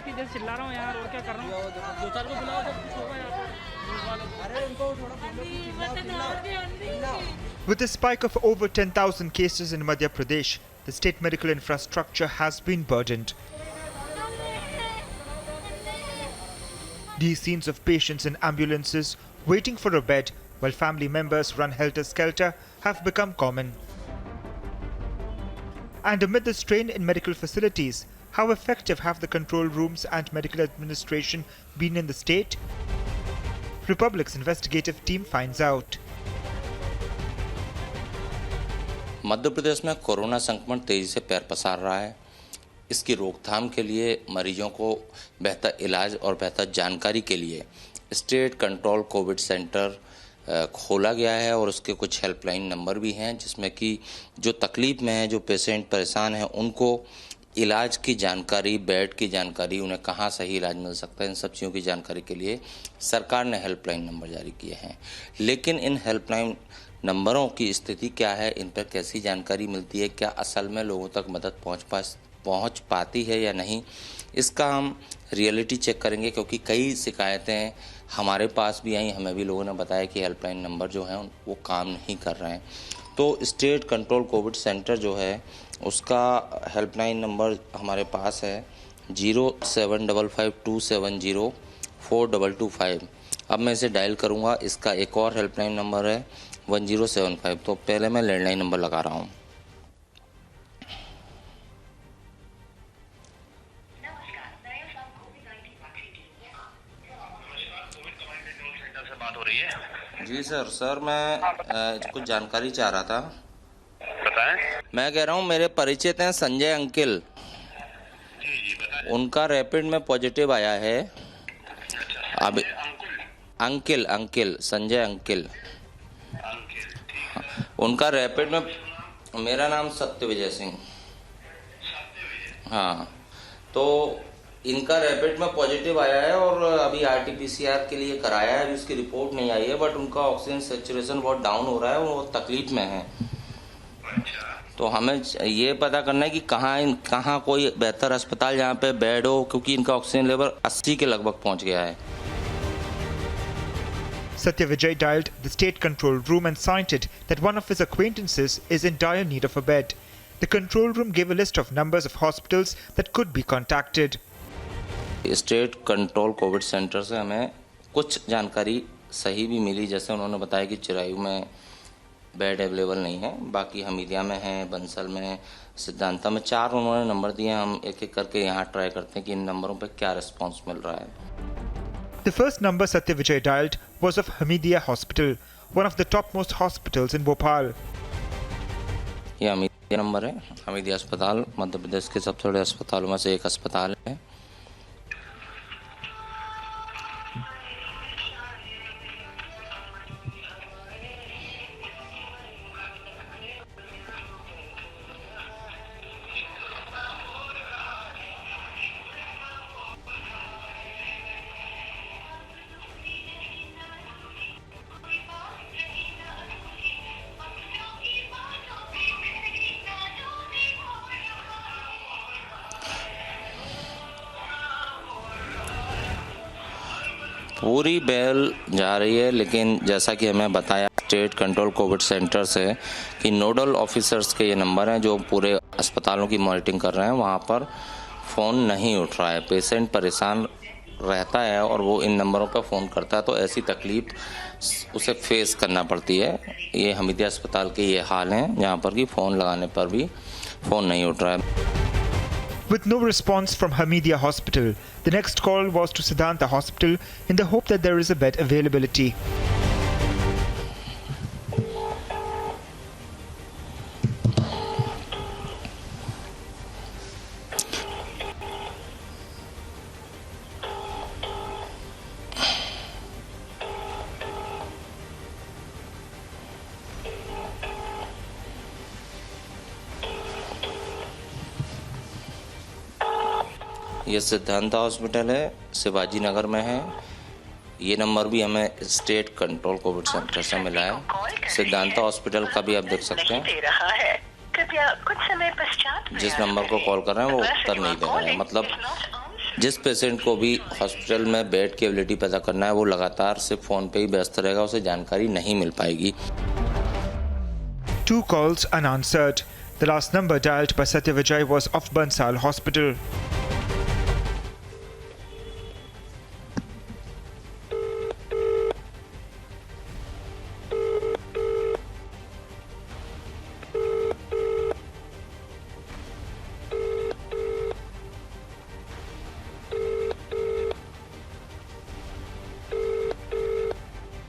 कि जैसे चिल्ला रहा हूँ यार और क्या कर रहा हूँ। दो चार को बुलाओ जब कुछ होगा यार। अरे उनको थोड़ा With a spike of over 10,000 cases in Madhya Pradesh, the state medical infrastructure has been burdened. These scenes of patients in ambulances waiting for a bed while family members run helter-skelter have become common. And amid the strain in medical facilities, how effective have the control rooms and medical administration been in the state? Republic's investigative team finds out. Madhya Pradesh में corona संक्रमण तेजी से पैर पसार रहा है। इसकी रोकथाम के लिए मरीजों को बेहतर इलाज और बेहतर जानकारी के लिए स्टेट कंट्रोल कोविड सेंटर खोला गया है और उसके कुछ हेल्पलाइन नंबर भी हैं, जिसमें कि जो तकलीफ में है, जो पेशेंट परेशान हैं, उनको इलाज की जानकारी, बेड की जानकारी, उन्हें कहाँ सही इलाज मिल सकता है, इन सब चीज़ों की जानकारी के लिए सरकार ने हेल्पलाइन नंबर जारी किए हैं। लेकिन इन हेल्पलाइन नंबरों की स्थिति क्या है, इन पर कैसी जानकारी मिलती है, क्या असल में लोगों तक मदद पहुंच पाती है या नहीं, इसका हम रियलिटी चेक करेंगे। क्योंकि कई शिकायतें हमारे पास भी आई, हमें भी लोगों ने बताया कि हेल्पलाइन नंबर जो हैं वो काम नहीं कर रहे हैं। तो स्टेट कंट्रोल कोविड सेंटर जो है उसका हेल्पलाइन नंबर हमारे पास है 075527042225। अब मैं इसे डायल करूँगा। इसका एक और हेल्पलाइन नंबर है 1075। तो पहले मैं लैंडलाइन नंबर लगा रहा हूँ। जी सर मैं कुछ जानकारी चाह रहा था। बताएं। मैं कह रहा हूँ मेरे परिचित हैं संजय अंकिल। जी बताएं। उनका रैपिड में पॉजिटिव आया है। अब अंकिल संजय अंकिल उनका रैपिड में। मेरा नाम सत्य विजय सिंह। हाँ, तो इनका रैपिड में पॉजिटिव आया है और अभी आरटीपीसीआर के लिए कराया है। अभी उसकी रिपोर्ट नहीं आई है, बट उनका ऑक्सीजन सैचुरेशन बहुत डाउन हो रहा है, वो तकलीफ में है। तो हमें ये पता करना है कि कहाँ कोई बेहतर अस्पताल जहाँ पे बेड हो, क्योंकि इनका ऑक्सीजन लेवल 80 के लगभग पहुँच गया है। Satya Vijay dialed the state control room and cited that one of his acquaintances is in dire need of a bed. The control room gave a list of numbers of hospitals that could be contacted. State control Covid centre से हमें कुछ जानकारी सही भी मिली, जैसे उन्होंने बताया कि चिरायू में बेड अवेलेबल नहीं है, बाकी हमीदिया में है, बंसल में, सिद्धांता में। 4 उन्होंने नंबर दिए। हम एक एक करके यहाँ ट्राई करते हैं कि इन नंबरों पे क्या रिस्पांस मिल रहा है। The first number Satya Vijay dialed was of Hamidiya Hospital, one of the topmost hospitals in Bhopal. ये हमीदिया नंबर है। हमीदिया अस्पताल मध्य प्रदेश के सबसे बड़े अस्पतालों में से एक अस्पताल है। पूरी बेल जा रही है, लेकिन जैसा कि हमें बताया स्टेट कंट्रोल कोविड सेंटर से कि नोडल ऑफिसर्स के ये नंबर हैं जो पूरे अस्पतालों की मॉनिटरिंग कर रहे हैं, वहाँ पर फ़ोन नहीं उठ रहा है। पेशेंट परेशान रहता है और वो इन नंबरों पर फ़ोन करता है, तो ऐसी तकलीफ उसे फेस करना पड़ती है। ये हमीदिया अस्पताल के ये हाल हैं, जहाँ पर कि फ़ोन लगाने पर भी फ़ोन नहीं उठ रहा है। With no response from Hamidiya Hospital, the next call was to Siddhanta Hospital in the hope that there is a bed availability. ये सिद्धांता हॉस्पिटल है, शिवाजी नगर में है। ये नंबर भी हमें स्टेट कंट्रोल कोविड सेंटर से मिला है। सिद्धांता हॉस्पिटल का भी आप देख सकते हैं। कृपया कुछ समय पश्चात जिस नंबर को कॉल कर रहे हैं वो उत्तर नहीं दे रहा है, मतलब जिस पेशेंट को भी हॉस्पिटल में बेड की एबिलिटी पैदा करना है वो लगातार सिर्फ फ़ोन पे ही व्यस्त रहेगा, उसे जानकारी नहीं मिल पाएगी। 2 calls unanswered. The last number dialed by Satya Vijay was of Bansal Hospital.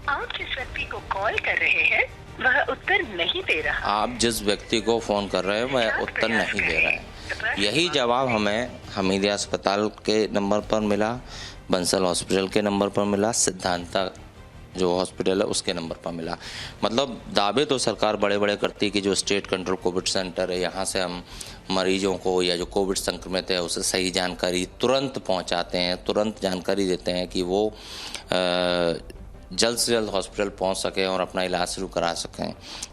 आप जिस व्यक्ति को कॉल कर रहे हैं वह उत्तर नहीं दे रहा। आप जिस व्यक्ति को फ़ोन कर रहे हैं वह उत्तर नहीं दे रहा है। यही जवाब हमें हमीदिया अस्पताल के नंबर पर मिला, बंसल हॉस्पिटल के नंबर पर मिला, सिद्धांता जो हॉस्पिटल है उसके नंबर पर मिला। मतलब दावे तो सरकार बड़े बड़े करती है कि जो स्टेट कंट्रोल कोविड सेंटर है यहाँ से हम मरीजों को या जो कोविड संक्रमित है उसे सही जानकारी तुरंत पहुँचाते हैं, तुरंत जानकारी देते हैं कि वो जल्द से जल्द हॉस्पिटल पहुंच सकें और अपना इलाज शुरू करा सकें।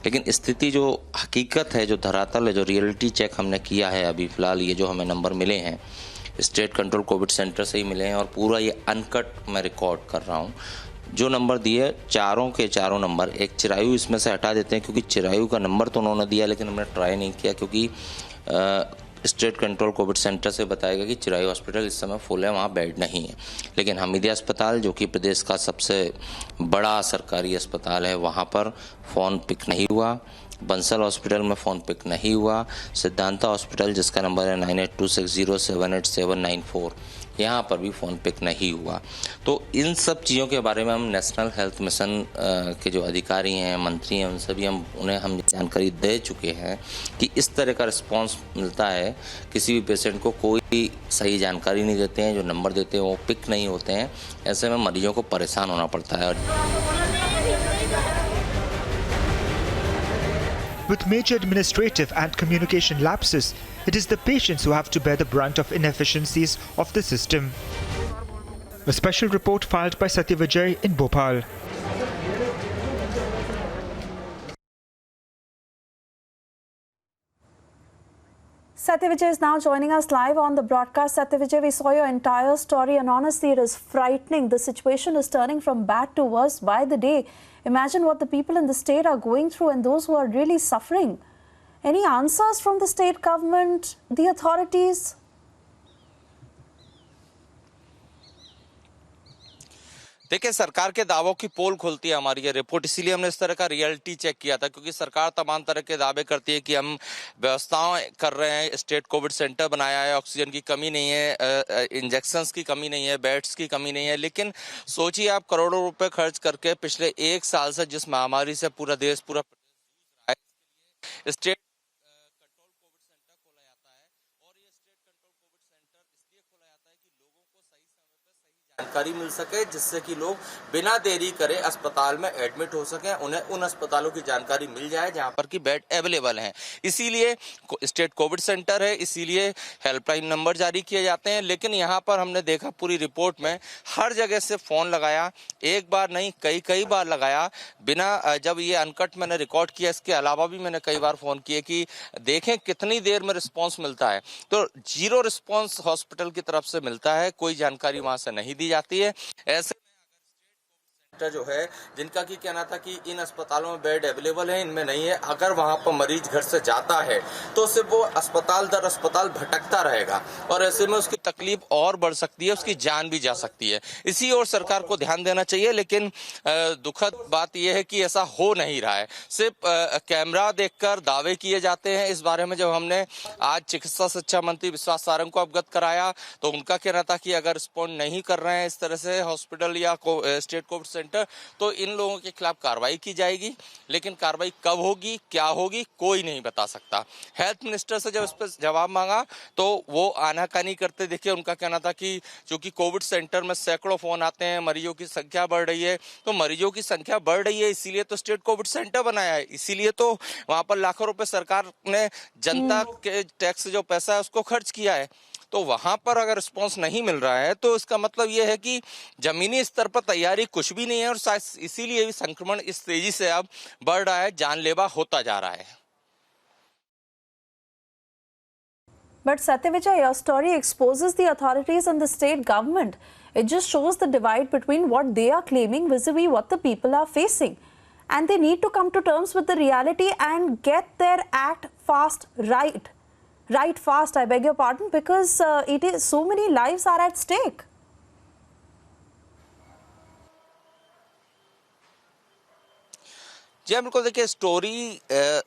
लेकिन स्थिति जो हकीकत है, जो धरातल है, जो रियलिटी चेक हमने किया है अभी फ़िलहाल, ये जो हमें नंबर मिले हैं स्टेट कंट्रोल कोविड सेंटर से ही मिले हैं और पूरा ये अनकट मैं रिकॉर्ड कर रहा हूँ। जो नंबर दिए चारों के चारों नंबर, एक चिरायु इसमें से हटा देते हैं क्योंकि चिरायु का नंबर तो उन्होंने दिया लेकिन हमने ट्राई नहीं किया क्योंकि स्टेट कंट्रोल कोविड सेंटर से बताया गया कि चिरायु हॉस्पिटल इस समय फुल है, वहाँ बेड नहीं है। लेकिन हमीदिया अस्पताल जो कि प्रदेश का सबसे बड़ा सरकारी अस्पताल है वहाँ पर फ़ोन पिक नहीं हुआ, बंसल हॉस्पिटल में फ़ोन पिक नहीं हुआ, सिद्धांता हॉस्पिटल जिसका नंबर है 9826078794 यहाँ पर भी फ़ोन पिक नहीं हुआ। तो इन सब चीज़ों के बारे में हम नेशनल हेल्थ मिशन के जो अधिकारी हैं, मंत्री हैं, उनसे भी उन्हें हम जानकारी दे चुके हैं कि इस तरह का रिस्पांस मिलता है, किसी भी पेशेंट को कोई सही जानकारी नहीं देते हैं, जो नंबर देते हैं वो पिक नहीं होते हैं, ऐसे में मरीजों को परेशान होना पड़ता है। With major administrative and communication lapses, it is the patients who have to bear the brunt of inefficiencies of the system. A special report filed by Satya Vijay in Bhopal. Satya Vijay is now joining us live on the broadcast. Satya Vijay, we saw your entire story and honestly it is frightening. The situation is turning from bad to worse by the day. Imagine what the people in the state are going through and those who are really suffering. Any answers from the state government, the authorities? देखिए, सरकार के दावों की पोल खोलती है हमारी ये report, इसीलिए हमने इस तरह का रियलिटी चेक किया था क्योंकि सरकार तमाम तरह के दावे करती है कि हम व्यवस्थाएं कर रहे हैं, स्टेट कोविड सेंटर बनाया है, ऑक्सीजन की कमी नहीं है, इंजेक्शंस की कमी नहीं है, बेड्स की कमी नहीं है। लेकिन सोचिए आप करोड़ों रुपए खर्च करके पिछले 1 साल से जिस महामारी से पूरा देश पूरा स्टेट जानकारी मिल सके जिससे कि लोग बिना देरी करे अस्पताल में एडमिट हो सकें, उन्हें उन अस्पतालों की जानकारी मिल जाए जहां पर कि बेड अवेलेबल हैं। इसीलिए स्टेट कोविड सेंटर है, इसीलिए हेल्पलाइन नंबर जारी किए जाते हैं। लेकिन यहां पर हमने देखा पूरी रिपोर्ट में हर जगह से फोन लगाया, एक बार नहीं कई बार लगाया बिना, जब ये अनकट मैंने रिकॉर्ड किया, इसके अलावा भी मैंने कई बार फोन किए कि देखें कितनी देर में रिस्पॉन्स मिलता है। तो 0 रिस्पॉन्स हॉस्पिटल की तरफ से मिलता है, कोई जानकारी वहां से नहीं दी जाती है। ऐसे जो है जिनका की कहना था कि इन अस्पतालों में बेड अवेलेबल है, इनमें नहीं है, अगर वहां पर मरीज घर से जाता है तो सिर्फ वो अस्पताल दर अस्पताल भटकता रहेगा और ऐसे में उसकी तकलीफ और बढ़ सकती है, उसकी जान भी जा सकती है। इसी ओर सरकार को ध्यान देना चाहिए। लेकिन दुखद बात यह है कि ऐसा हो नहीं रहा है। सिर्फ कैमरा देखकर दावे किए जाते हैं। इस बारे में जब हमने आज चिकित्सा शिक्षा मंत्री विश्वास सारंग को अवगत कराया तो उनका कहना था कि अगर रिस्पॉन्ड नहीं कर रहे हैं इस तरह से हॉस्पिटल या स्टेट कोविड सेंटर तो इन लोगों के खिलाफ कार्रवाई की जाएगी। लेकिन कार्रवाई कब होगी, क्या होगी, कोई नहीं बता सकता। हेल्थ मिनिस्टर से जब इस पर जवाब मांगा तो वो आनाकानी करते दिखे। उनका कहना था कि चूंकि कोविड सेंटर में सैकड़ों फोन आते हैं, मरीजों की संख्या बढ़ रही है, तो मरीजों की संख्या बढ़ रही है इसीलिए तो स्टेट कोविड सेंटर बनाया है, इसीलिए तो वहां पर लाखों रुपए सरकार ने जनता के टैक्स जो पैसा है उसको खर्च किया है। तो वहां पर अगर रिस्पांस नहीं मिल रहा है तो इसका मतलब यह है कि जमीनी स्तर पर तैयारी कुछ भी नहीं है और इसीलिए भी संक्रमण इस तेजी से अब बढ़ रहा है, जानलेवा होता जा रहा है। But Satyavijay, your story exposes the authorities and the state government. It just shows the divide between what they are claiming vis-a-vis what the people are facing. And they need to come to terms with the reality and get their act fast right. Right fast, I beg your pardon, because it is so many lives are at stake. जी बिल्कुल, देखिए story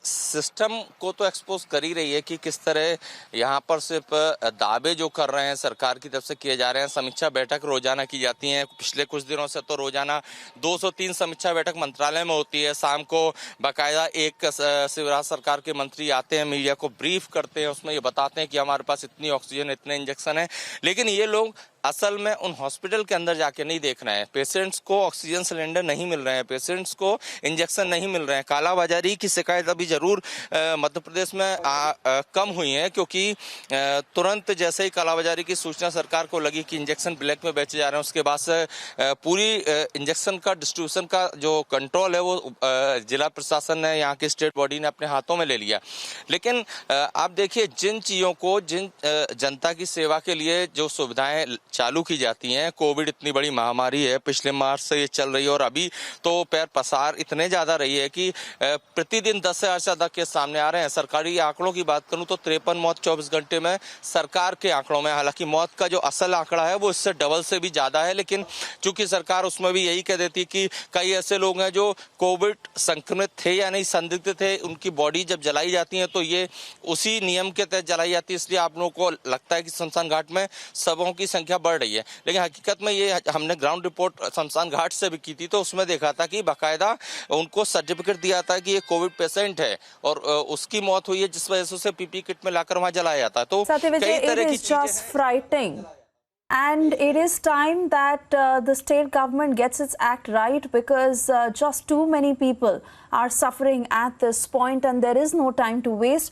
system को तो expose कर ही रही है कि किस तरह यहाँ पर सिर्फ दावे जो कर रहे हैं सरकार की तरफ से किए जा रहे हैं। समीक्षा बैठक रोजाना की जाती हैं, पिछले कुछ दिनों से तो रोजाना 203 समीक्षा बैठक मंत्रालय में होती है। शाम को बाकायदा एक शिवराज सरकार के मंत्री आते हैं, मीडिया को ब्रीफ करते हैं, उसमें ये बताते हैं कि हमारे पास इतनी ऑक्सीजन, इतने इंजेक्शन है। लेकिन ये लोग असल में उन हॉस्पिटल के अंदर जाके नहीं देख रहे हैं। पेशेंट्स को ऑक्सीजन सिलेंडर नहीं मिल रहे हैं, पेशेंट्स को इंजेक्शन नहीं मिल रहे हैं। कालाबाजारी की शिकायत अभी जरूर मध्य प्रदेश में कम हुई है, क्योंकि तुरंत जैसे ही कालाबाजारी की सूचना सरकार को लगी कि इंजेक्शन ब्लैक में बेचे जा रहे हैं, उसके बाद से पूरी इंजेक्शन का डिस्ट्रीब्यूशन का जो कंट्रोल है वो जिला प्रशासन ने, यहाँ की स्टेट बॉडी ने अपने हाथों में ले लिया। लेकिन आप देखिए, जिन चीजों को, जिन जनता की सेवा के लिए जो सुविधाएं चालू की जाती हैं, कोविड इतनी बड़ी महामारी है, पिछले मार्च से ये चल रही है और अभी तो पैर पसार इतने ज्यादा रही है कि प्रतिदिन 10 से ज्यादा केस सामने आ रहे हैं। सरकारी आंकड़ों की बात करूं तो 53 मौत 24 घंटे में सरकार के आंकड़ों में। हालांकि मौत का जो असल आंकड़ा है वो इससे डबल से भी ज्यादा है, लेकिन चूंकि सरकार उसमें भी यही कह देती कि कई ऐसे लोग हैं जो कोविड संक्रमित थे या नहीं, संदिग्ध थे, उनकी बॉडी जब जलाई जाती है तो ये उसी नियम के तहत जलाई जाती है, इसलिए आप लोगों को लगता है कि शमशान घाट में शवों की संख्या बढ़ रही है। लेकिन हकीकत में ये हमने ग्राउंड रिपोर्ट शमशान घाट से भी की थी, तो उसमें देखा था कि बाकायदा उनको सर्टिफिकेट दिया था कि ये कोविड पेशेंट है और उसकी मौत हुई है, जिस वजह से उसे पीपी किट में लाकर वहां जलाया जाता है। तो कई तरह की चीजें। And it is time that the state government gets its act right, because just too many people are suffering at this point and there is no time to waste.